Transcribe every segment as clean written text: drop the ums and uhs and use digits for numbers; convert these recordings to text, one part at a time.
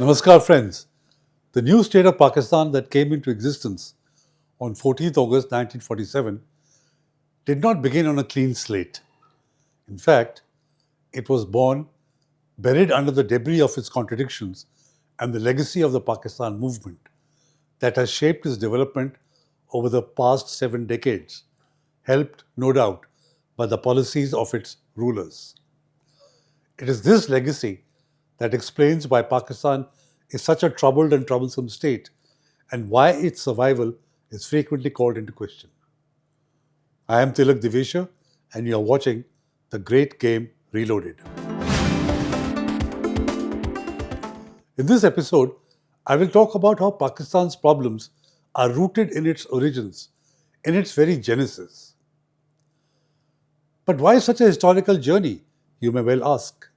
Namaskar friends. The new state of Pakistan that came into existence on 14th August 1947 did not begin on a clean slate. In fact, it was born buried under the debris of its contradictions and the legacy of the Pakistan movement that has shaped its development over the past 7 decades, helped, no doubt, by the policies of its rulers. It is this legacy that explains why Pakistan is such a troubled and troublesome state and why its survival is frequently called into question. I am Tilak Devasher and you are watching The Great Game Reloaded. In this episode, I will talk about how Pakistan's problems are rooted in its origins, in its very genesis. But why such a historical journey, you may well ask?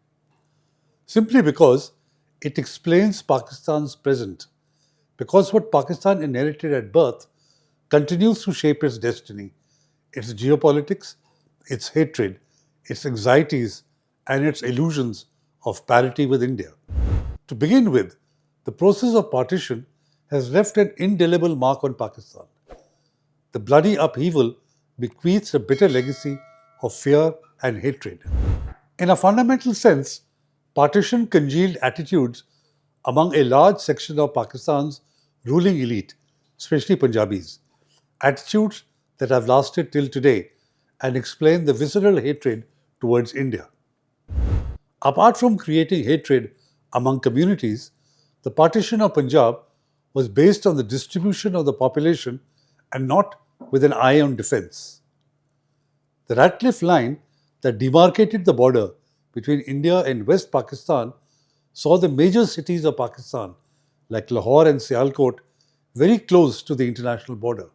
Simply because it explains Pakistan's present, because what Pakistan inherited at birth continues to shape its destiny, its geopolitics, its hatred, its anxieties, and its illusions of parity with India. To begin with, the process of partition has left an indelible mark on Pakistan. The bloody upheaval bequeaths a bitter legacy of fear and hatred. In a fundamental sense, partition congealed attitudes among a large section of Pakistan's ruling elite, especially Punjabis, attitudes that have lasted till today and explain the visceral hatred towards India. Apart from creating hatred among communities, the partition of Punjab was based on the distribution of the population and not with an eye on defense. The Ratcliffe line that demarcated the border between India and West Pakistan saw the major cities of Pakistan like Lahore and Sialkot very close to the international border.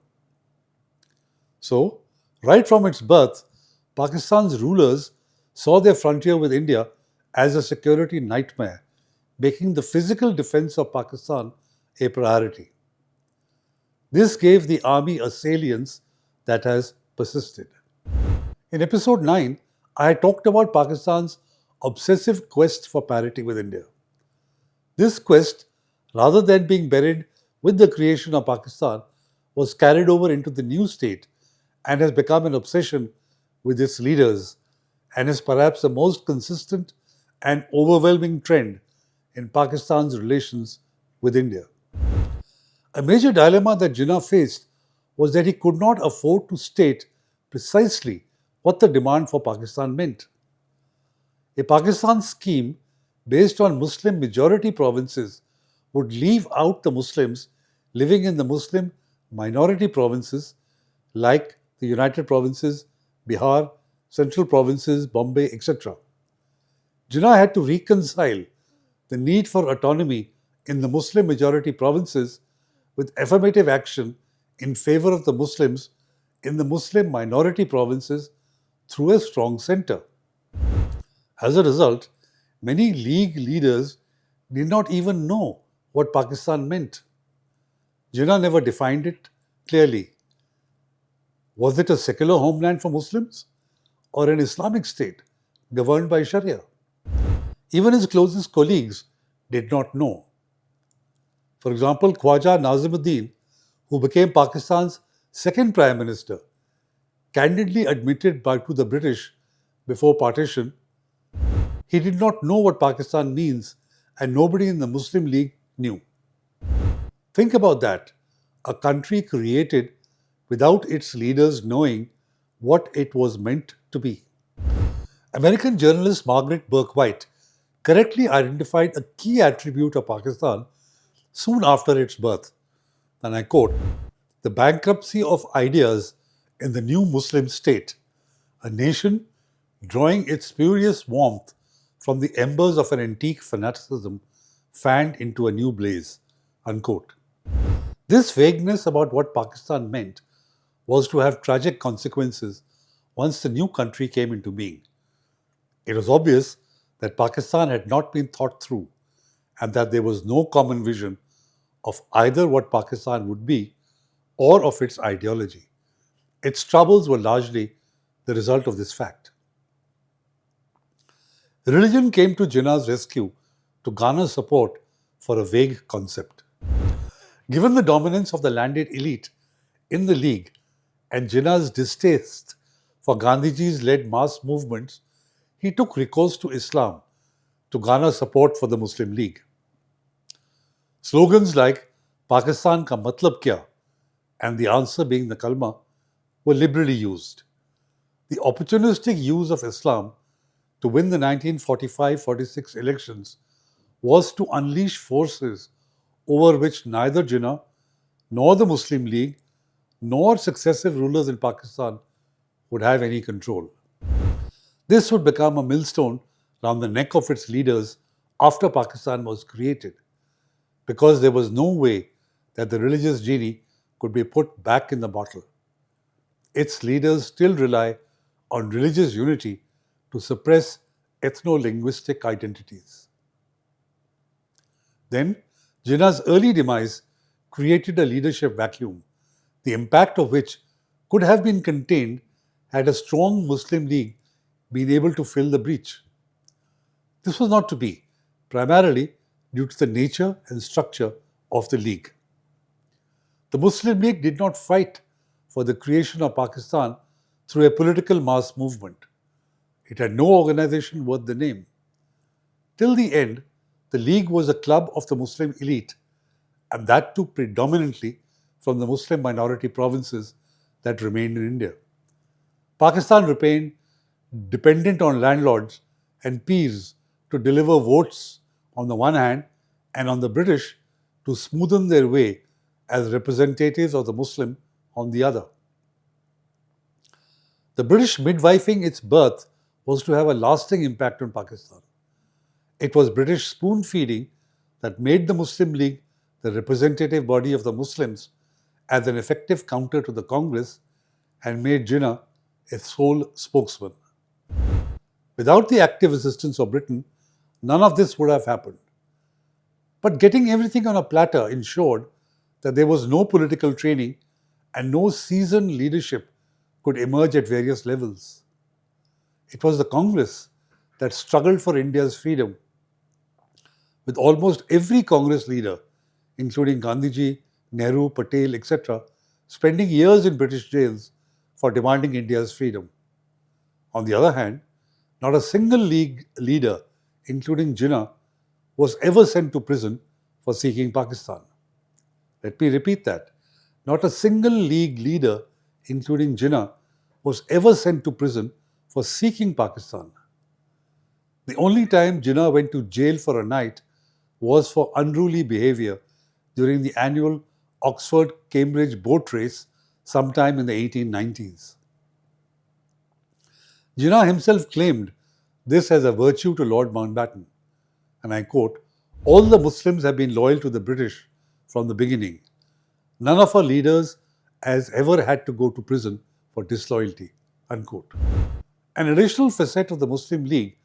So, right from its birth, Pakistan's rulers saw their frontier with India as a security nightmare, making the physical defense of Pakistan a priority. This gave the army a salience that has persisted. In episode 9, I had talked about Pakistan's obsessive quest for parity with India. This quest, rather than being buried with the creation of Pakistan, was carried over into the new state and has become an obsession with its leaders and is perhaps the most consistent and overwhelming trend in Pakistan's relations with India. A major dilemma that Jinnah faced was that he could not afford to state precisely what the demand for Pakistan meant. A Pakistan scheme based on Muslim majority provinces would leave out the Muslims living in the Muslim minority provinces like the United Provinces, Bihar, Central Provinces, Bombay, etc. Jinnah had to reconcile the need for autonomy in the Muslim majority provinces with affirmative action in favor of the Muslims in the Muslim minority provinces through a strong centre. As a result, many League leaders did not even know what Pakistan meant. Jinnah never defined it clearly. Was it a secular homeland for Muslims or an Islamic state governed by Sharia? Even his closest colleagues did not know. For example, Khwaja Nazimuddin, who became Pakistan's second Prime Minister, candidly admitted to the British before partition he did not know what Pakistan means and nobody in the Muslim League knew. Think about that. A country created without its leaders knowing what it was meant to be. American journalist Margaret Burke-White correctly identified a key attribute of Pakistan soon after its birth, and I quote, "The bankruptcy of ideas in the new Muslim state, a nation drawing its spurious warmth from the embers of an antique fanaticism fanned into a new blaze," unquote. This vagueness about what Pakistan meant was to have tragic consequences once the new country came into being. It was obvious that Pakistan had not been thought through and that there was no common vision of either what Pakistan would be or of its ideology. Its troubles were largely the result of this fact. Religion came to Jinnah's rescue to garner support for a vague concept. Given the dominance of the landed elite in the League and Jinnah's distaste for Gandhiji's led mass movements, he took recourse to Islam to garner support for the Muslim League. Slogans like Pakistan ka matlab kya and the answer being the kalma were liberally used. The opportunistic use of Islam to win the 1945-46 elections was to unleash forces over which neither Jinnah nor the Muslim League nor successive rulers in Pakistan would have any control. This would become a millstone round the neck of its leaders after Pakistan was created, because there was no way that the religious genie could be put back in the bottle. Its leaders still rely on religious unity to suppress ethno-linguistic identities. Then, Jinnah's early demise created a leadership vacuum, the impact of which could have been contained had a strong Muslim League been able to fill the breach. This was not to be, primarily due to the nature and structure of the League. The Muslim League did not fight for the creation of Pakistan through a political mass movement. It had no organization worth the name. Till the end, the League was a club of the Muslim elite, and that too predominantly from the Muslim minority provinces that remained in India. Pakistan remained dependent on landlords and peers to deliver votes on the one hand and on the British to smoothen their way as representatives of the Muslim on the other. The British midwifing its birth was to have a lasting impact on Pakistan. It was British spoon-feeding that made the Muslim League the representative body of the Muslims as an effective counter to the Congress and made Jinnah a sole spokesman. Without the active assistance of Britain, none of this would have happened. But getting everything on a platter ensured that there was no political training and no seasoned leadership could emerge at various levels. It was the Congress that struggled for India's freedom, with almost every Congress leader, including Gandhiji, Nehru, Patel, etc., spending years in British jails for demanding India's freedom. On the other hand, not a single League leader, including Jinnah, was ever sent to prison for seeking Pakistan. Let me repeat that. Not a single League leader, including Jinnah, was ever sent to prison for seeking Pakistan. The only time Jinnah went to jail for a night was for unruly behavior during the annual Oxford-Cambridge boat race sometime in the 1890s. Jinnah himself claimed this as a virtue to Lord Mountbatten, and I quote, "All the Muslims have been loyal to the British from the beginning. None of our leaders has ever had to go to prison for disloyalty," unquote. An additional facet of the Muslim League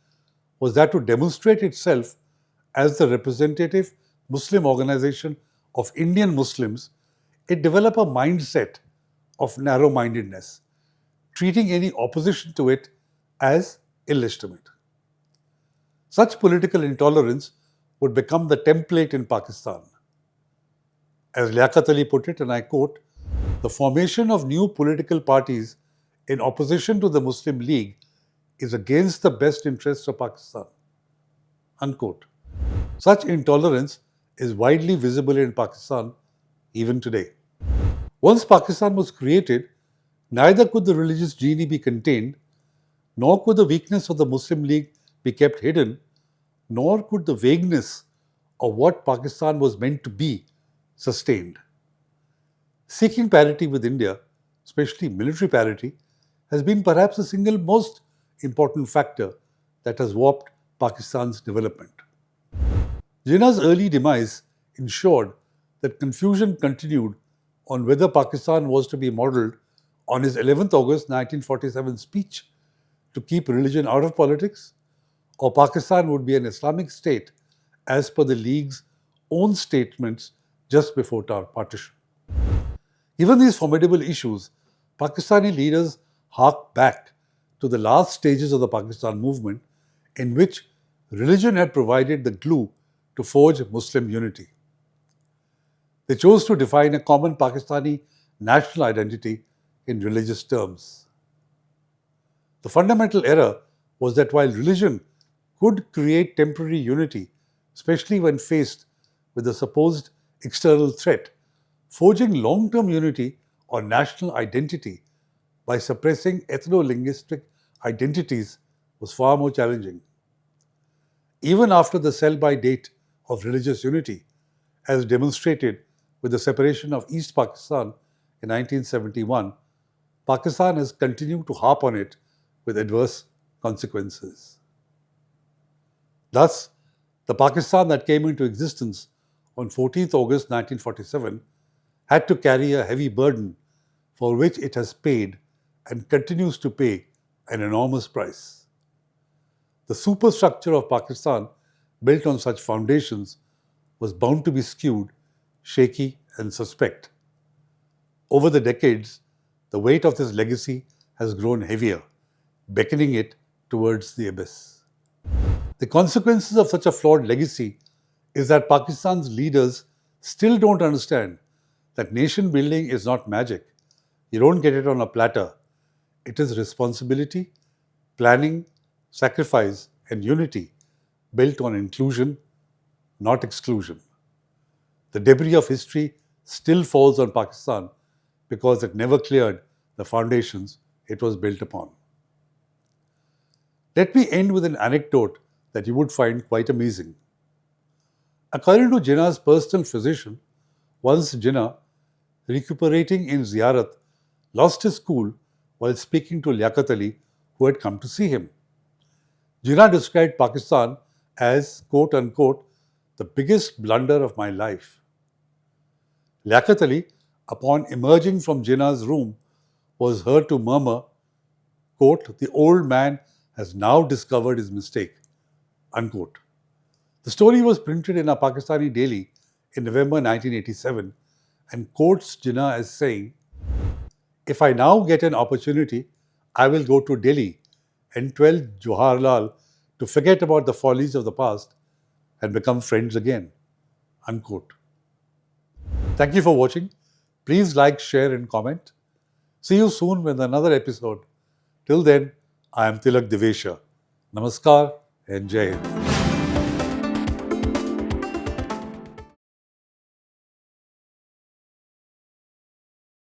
was that to demonstrate itself as the representative Muslim organization of Indian Muslims, it developed a mindset of narrow-mindedness, treating any opposition to it as illegitimate. Such political intolerance would become the template in Pakistan. As Liaquat Ali put it, and I quote, "The formation of new political parties in opposition to the Muslim League is against the best interests of Pakistan," unquote. Such intolerance is widely visible in Pakistan even today. Once Pakistan was created, neither could the religious genie be contained, nor could the weakness of the Muslim League be kept hidden, nor could the vagueness of what Pakistan was meant to be sustained. Seeking parity with India, especially military parity, has been perhaps the single most important factor that has warped Pakistan's development. Jinnah's early demise ensured that confusion continued on whether Pakistan was to be modelled on his 11th August 1947 speech to keep religion out of politics, or Pakistan would be an Islamic state as per the League's own statements just before partition. Given these formidable issues, Pakistani leaders harked back to the last stages of the Pakistan movement, in which religion had provided the glue to forge Muslim unity. They chose to define a common Pakistani national identity in religious terms. The fundamental error was that while religion could create temporary unity, especially when faced with a supposed external threat, forging long-term unity or national identity by suppressing ethno-linguistic identities was far more challenging. Even after the sell-by date of religious unity, as demonstrated with the separation of East Pakistan in 1971, Pakistan has continued to harp on it with adverse consequences. Thus, the Pakistan that came into existence on 14th August 1947 had to carry a heavy burden for which it has paid and continues to pay an enormous price. The superstructure of Pakistan, built on such foundations, was bound to be skewed, shaky, and suspect. Over the decades, the weight of this legacy has grown heavier, beckoning it towards the abyss. The consequences of such a flawed legacy is that Pakistan's leaders still don't understand that nation building is not magic. You don't get it on a platter. It is responsibility, planning, sacrifice, and unity built on inclusion, not exclusion. The debris of history still falls on Pakistan because it never cleared the foundations it was built upon. Let me end with an anecdote that you would find quite amazing. According to Jinnah's personal physician, once Jinnah, recuperating in Ziyarat, lost his cool while speaking to Liaquat Ali, who had come to see him. Jinnah described Pakistan as, quote unquote, the biggest blunder of my life. Liaquat Ali, upon emerging from Jinnah's room, was heard to murmur, quote, the old man has now discovered his mistake, unquote. The story was printed in a Pakistani daily in November 1987 and quotes Jinnah as saying, if I now get an opportunity, I will go to Delhi and tell Jawaharlal to forget about the follies of the past and become friends again, unquote. Thank you for watching. Please like, share and comment. See you soon with another episode. Till then, I am Tilak Devasher. Namaskar and Jai Hind.